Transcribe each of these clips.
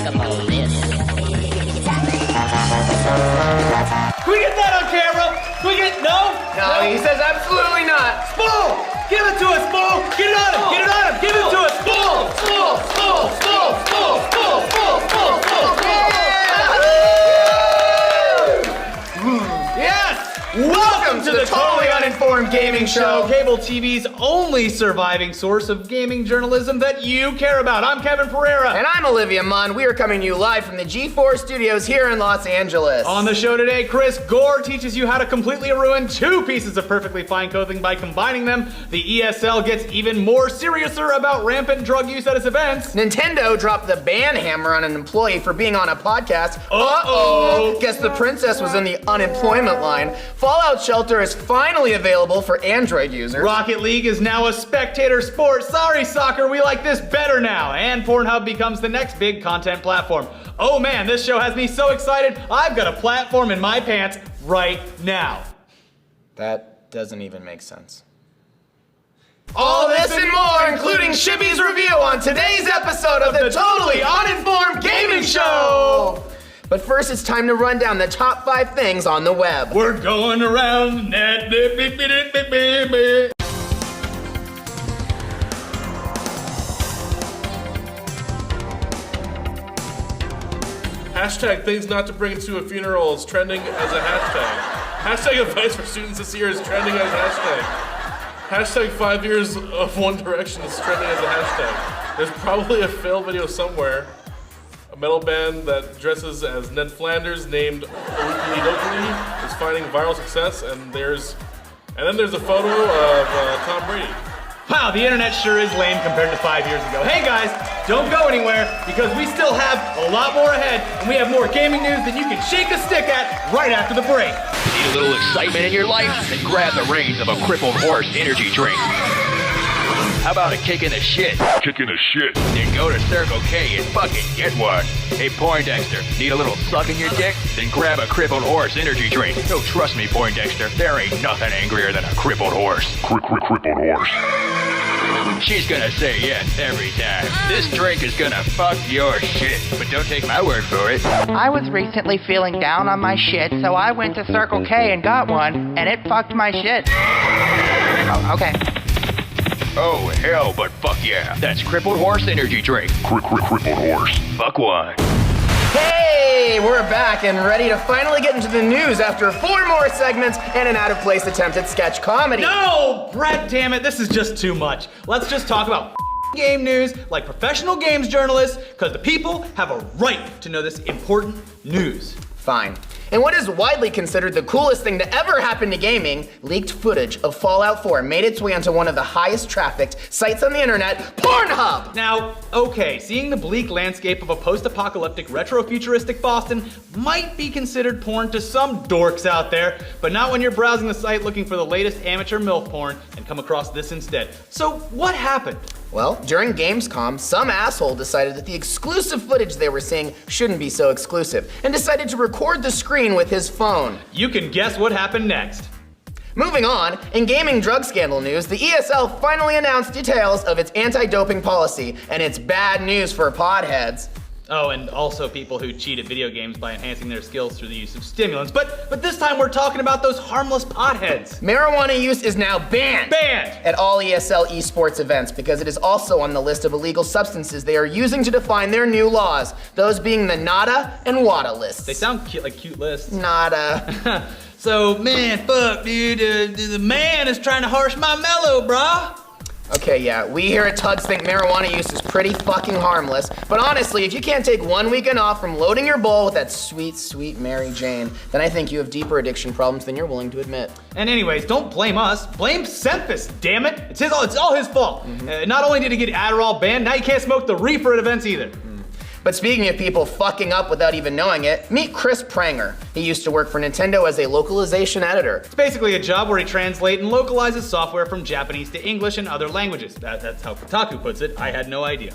Can we get that on camera? Can we get, no? No, he says absolutely not. Spool! Give it to us, Spool! Get it on him! Get it on him! Give it to us! Spool! Spool! Spool! Spool! Spool! Spool! Spool! Spool! Spool! Yes! Welcome to the Totally Uninformed Gaming Show. Cable TV's only surviving source of gaming journalism that you care about. I'm Kevin Pereira. And I'm Olivia Munn. We are coming to you live from the G4 studios here in Los Angeles. On the show today, Chris Gore teaches you how to completely ruin two pieces of perfectly fine clothing by combining them. The ESL gets even more seriouser about rampant drug use at its events. Nintendo dropped the ban hammer on an employee for being on a podcast. Uh-oh. Guess the princess was in the unemployment line. Fallout Shelter is finally available for Android users. Rocket League is now a spectator sport. Sorry, soccer, we like this better now. And Pornhub becomes the next big content platform. Oh man, this show has me so excited, I've got a platform in my pants right now. That doesn't even make sense. All this and more, including Shibby's review on today's episode of the Totally Uninformed Gaming Show. But first, it's time to run down the top 5 things on the web. We're going around the net. Hashtag things not to bring to a funeral is trending as a hashtag. Hashtag advice for students this year is trending as a hashtag. Hashtag 5 years of One Direction is trending as a hashtag. There's probably a fail video somewhere. A metal band that dresses as Ned Flanders named Oakley Dokley is finding viral success, and then there's a photo of Tom Brady. Wow, the internet sure is lame compared to 5 years ago. Hey guys, don't go anywhere because we still have a lot more ahead and we have more gaming news than you can shake a stick at right after the break. Need a little excitement in your life? Then grab the reins of a crippled horse energy drink. How about a kick in the shit? Kick in the shit. Then go to Circle K and fucking get one. Hey, Poindexter, need a little suck in your dick? Then grab a crippled horse energy drink. No, trust me, Poindexter, there ain't nothing angrier than a crippled horse. Crippled horse. She's gonna say yes every time. This drink is gonna fuck your shit. But don't take my word for it. I was recently feeling down on my shit, so I went to Circle K and got one, and it fucked my shit. Oh, okay. Oh, hell, but fuck yeah. That's Crippled Horse Energy Drink. Crippled horse. Fuck one. Hey, we're back and ready to finally get into the news after 4 more segments and an out-of-place attempt at sketch comedy. No, Brett, damn it, this is just too much. Let's just talk about game news like professional games journalists, because the people have a right to know this important news. Fine. And what is widely considered the coolest thing to ever happen to gaming, leaked footage of Fallout 4 made its way onto one of the highest trafficked sites on the internet, Pornhub! Now, okay, seeing the bleak landscape of a post-apocalyptic retro-futuristic Boston might be considered porn to some dorks out there, but not when you're browsing the site looking for the latest amateur MILF porn and come across this instead. So what happened? Well, during Gamescom, some asshole decided that the exclusive footage they were seeing shouldn't be so exclusive, and decided to record the screen with his phone. You can guess what happened next. Moving on, in gaming drug scandal news, the ESL finally announced details of its anti-doping policy, and it's bad news for podheads. Oh, and also people who cheat at video games by enhancing their skills through the use of stimulants. But this time we're talking about those harmless potheads. Marijuana use is now banned at all ESL esports events because it is also on the list of illegal substances they are using to define their new laws, those being the NADA and WADA lists. They sound like cute lists. NADA. So, man, fuck, dude, the man is trying to harsh my mellow, brah. Okay, yeah, we here at T.U.G.S think marijuana use is pretty fucking harmless, but honestly, if you can't take 1 weekend off from loading your bowl with that sweet, sweet Mary Jane, then I think you have deeper addiction problems than you're willing to admit. And anyways, don't blame us, blame Semphis, damn it! It's all his fault. Not only did he get Adderall banned, now you can't smoke the reefer at events either. But speaking of people fucking up without even knowing it, meet Chris Pranger. He used to work for Nintendo as a localization editor. It's basically a job where he translates and localizes software from Japanese to English and other languages. That's how Kotaku puts it. I had no idea.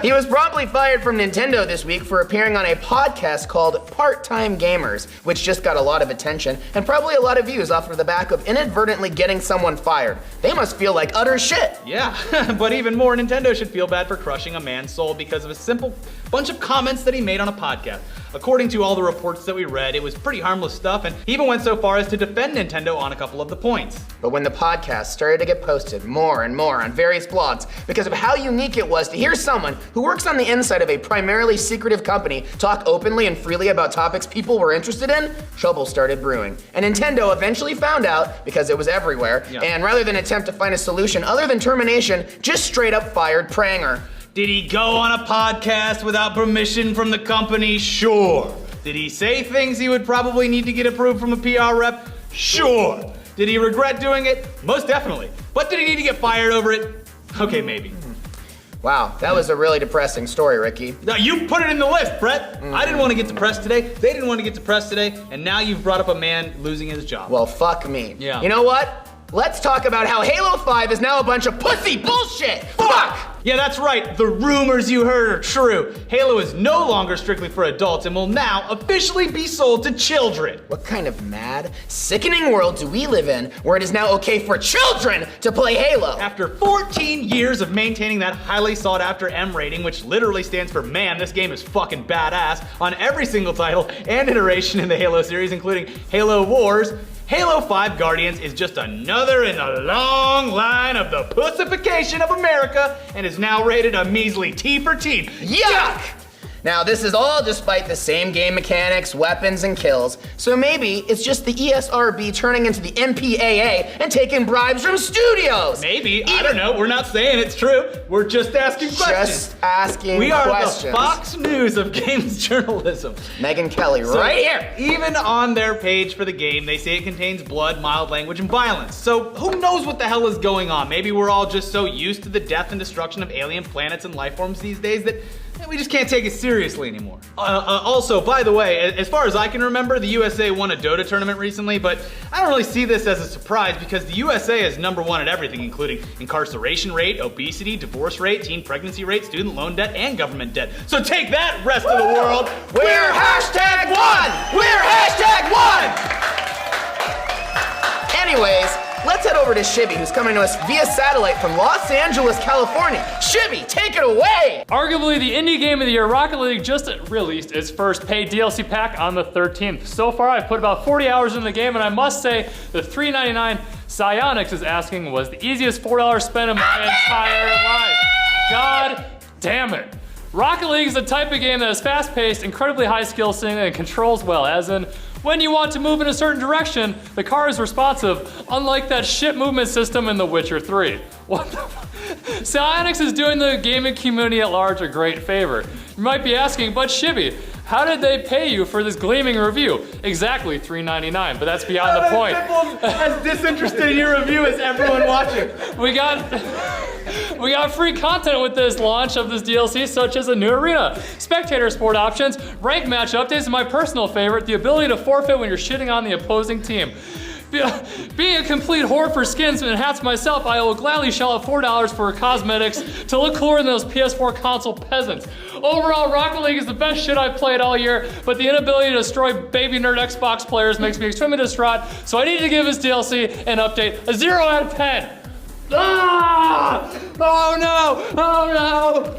He was promptly fired from Nintendo this week for appearing on a podcast called Part-Time Gamers, which just got a lot of attention and probably a lot of views off of the back of inadvertently getting someone fired. They must feel like utter shit. Yeah, but even more, Nintendo should feel bad for crushing a man's soul because of a simple bunch of comments that he made on a podcast. According to all the reports that we read, it was pretty harmless stuff, and he even went so far as to defend Nintendo on a couple of the points. But when the podcast started to get posted more and more on various blogs because of how unique it was to hear someone who works on the inside of a primarily secretive company talk openly and freely about topics people were interested in, trouble started brewing. And Nintendo eventually found out, because it was everywhere, and rather than attempt to find a solution other than termination, just straight up fired Pranger. Did he go on a podcast without permission from the company? Sure. Did he say things he would probably need to get approved from a PR rep? Sure. Did he regret doing it? Most definitely. But did he need to get fired over it? Okay, maybe. Wow, that was a really depressing story, Ricky. Now, you put it in the list, Brett. I didn't want to get depressed today. They didn't want to get depressed today. And now you've brought up a man losing his job. Well, fuck me. Yeah. You know what? Let's talk about how Halo 5 is now a bunch of pussy bullshit! Fuck! Yeah, that's right. The rumors you heard are true. Halo is no longer strictly for adults and will now officially be sold to children. What kind of mad, sickening world do we live in where it is now okay for children to play Halo? After 14 years of maintaining that highly sought after M rating, which literally stands for man, this game is fucking badass, on every single title and iteration in the Halo series, including Halo Wars, Halo 5 Guardians is just another in a long line of the pussification of America and is now rated a measly T for teen. Yuck! Now, this is all despite the same game mechanics, weapons, and kills, so maybe it's just the ESRB turning into the MPAA and taking bribes from studios! Maybe, I don't know, we're not saying it's true, we're just asking questions. Just asking We are questions. the Fox News of games journalism. Megyn Kelly, So, right here! Even on their page for the game, they say it contains blood, mild language, and violence. So who knows what the hell is going on? Maybe we're all just so used to the death and destruction of alien planets and life forms these days that we just can't take it seriously anymore. Also, by the way, as far as I can remember, the USA won a Dota tournament recently, but I don't really see this as a surprise because the USA is #1 at everything, including incarceration rate, obesity, divorce rate, teen pregnancy rate, student loan debt, and government debt. So take that, rest of the world. We're #1! We're #1! Anyways, let's head over to Shibby, who's coming to us via satellite from Los Angeles, California. Shibby, take it away! Arguably the indie game of the year, Rocket League just released its first paid DLC pack on the 13th. So far, I've put about 40 hours in the game, and I must say, the $3.99 Psyonix is asking was the easiest $4 spend of my entire life. God damn it. Rocket League is the type of game that is fast-paced, incredibly high skill ceiling, and controls well, as in, when you want to move in a certain direction, the car is responsive, unlike that shit movement system in The Witcher 3. What the Psyonix is doing the gaming community at large a great favor. You might be asking, but Shibby, how did they pay you for this gleaming review? Exactly $3.99, but that's beyond the point. As disinterested in your review as everyone watching. We got free content with this launch of this DLC, such as a new arena, spectator sport options, rank match updates, and my personal favorite, the ability to forfeit when you're shitting on the opposing team. Being a complete whore for skins and hats myself, I will gladly shell out $4 for cosmetics to look cooler than those PS4 console peasants. Overall, Rocket League is the best shit I've played all year, but the inability to destroy baby nerd Xbox players makes me extremely distraught, so I need to give this DLC an update, a 0 out of 10. Ah! Oh no! Oh no!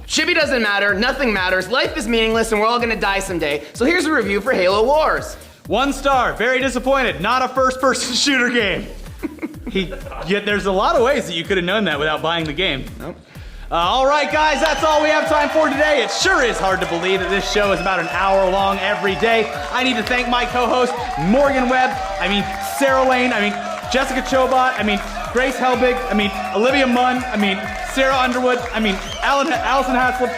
Shibby doesn't matter, nothing matters, life is meaningless, and we're all gonna die someday, so here's a review for Halo Wars. 1 star, very disappointed, not a first-person shooter game. Yet there's a lot of ways that you could have known that without buying the game. Nope. All right, guys, that's all we have time for today. It sure is hard to believe that this show is about an hour long every day. I need to thank my co-host, Morgan Webb, Sarah Lane, Jessica Chobot, Grace Helbig, Olivia Munn, Sarah Underwood, Allison Haslip,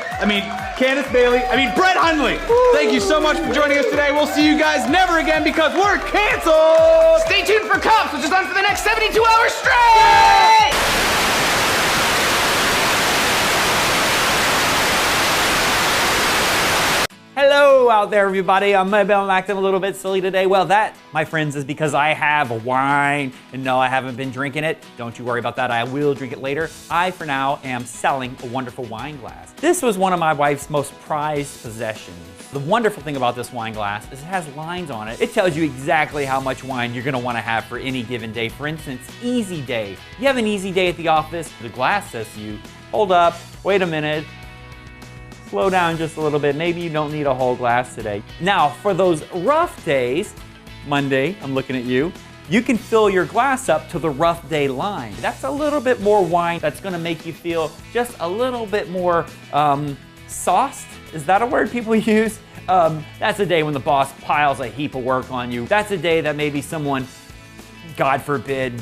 Candace Bailey, Brett Hundley. Thank you so much for joining us today. We'll see you guys never again because we're canceled. Stay tuned for Cops, which is on for the next 72 hours straight! Hello out there, everybody. I'm maybe acting a little bit silly today. Well, that, my friends, is because I have wine. And no, I haven't been drinking it. Don't you worry about that. I will drink it later. I, for now, am selling a wonderful wine glass. This was one of my wife's most prized possessions. The wonderful thing about this wine glass is it has lines on it. It tells you exactly how much wine you're gonna wanna have for any given day. For instance, easy day. You have an easy day at the office, the glass says to you, hold up, wait a minute. slow down just a little bit. Maybe you don't need a whole glass today. Now, for those rough days, Monday, I'm looking at you, you can fill your glass up to the rough day line. That's a little bit more wine that's gonna make you feel just a little bit more sauced. Is that a word people use? That's a day when the boss piles a heap of work on you. That's a day that maybe someone, God forbid,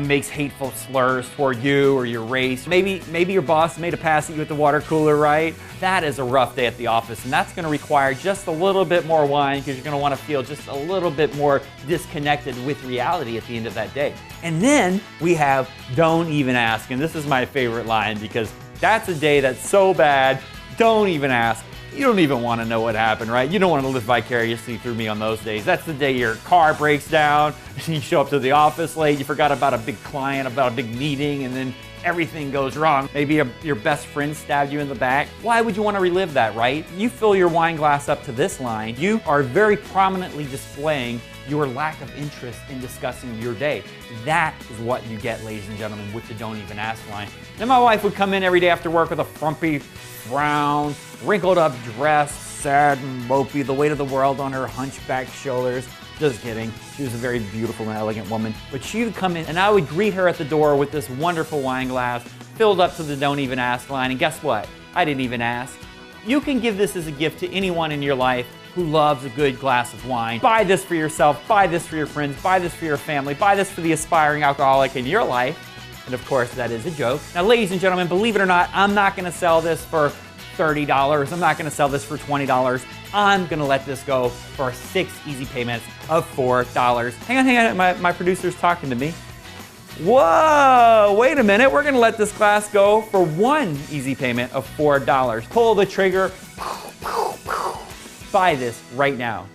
makes hateful slurs toward you or your race. Maybe your boss made a pass at you at the water cooler, right? That is a rough day at the office, and that's gonna require just a little bit more wine because you're gonna wanna feel just a little bit more disconnected with reality at the end of that day. And then we have don't even ask, and this is my favorite line because that's a day that's so bad, don't even ask. You don't even want to know what happened, right? You don't want to live vicariously through me on those days. That's the day your car breaks down, you show up to the office late, you forgot about a big client, about a big meeting, and then everything goes wrong. Maybe your best friend stabbed you in the back. Why would you want to relive that, right? You fill your wine glass up to this line, you are very prominently displaying your lack of interest in discussing your day. That is what you get, ladies and gentlemen, with the don't even ask line. Then my wife would come in every day after work with a frumpy frown, wrinkled up dress, sad and mopey, the weight of the world on her hunchback shoulders. Just kidding. She was a very beautiful and elegant woman. But she would come in and I would greet her at the door with this wonderful wine glass filled up to the don't even ask line. And guess what? I didn't even ask. You can give this as a gift to anyone in your life who loves a good glass of wine. Buy this for yourself, buy this for your friends, buy this for your family, buy this for the aspiring alcoholic in your life. And of course, that is a joke. Now, ladies and gentlemen, believe it or not, I'm not gonna sell this for $30. I'm not gonna sell this for $20. I'm gonna let this go for 6 easy payments of $4. Hang on, my producer's talking to me. Whoa, wait a minute. We're gonna let this glass go for 1 easy payment of $4. Pull the trigger. Buy this right now.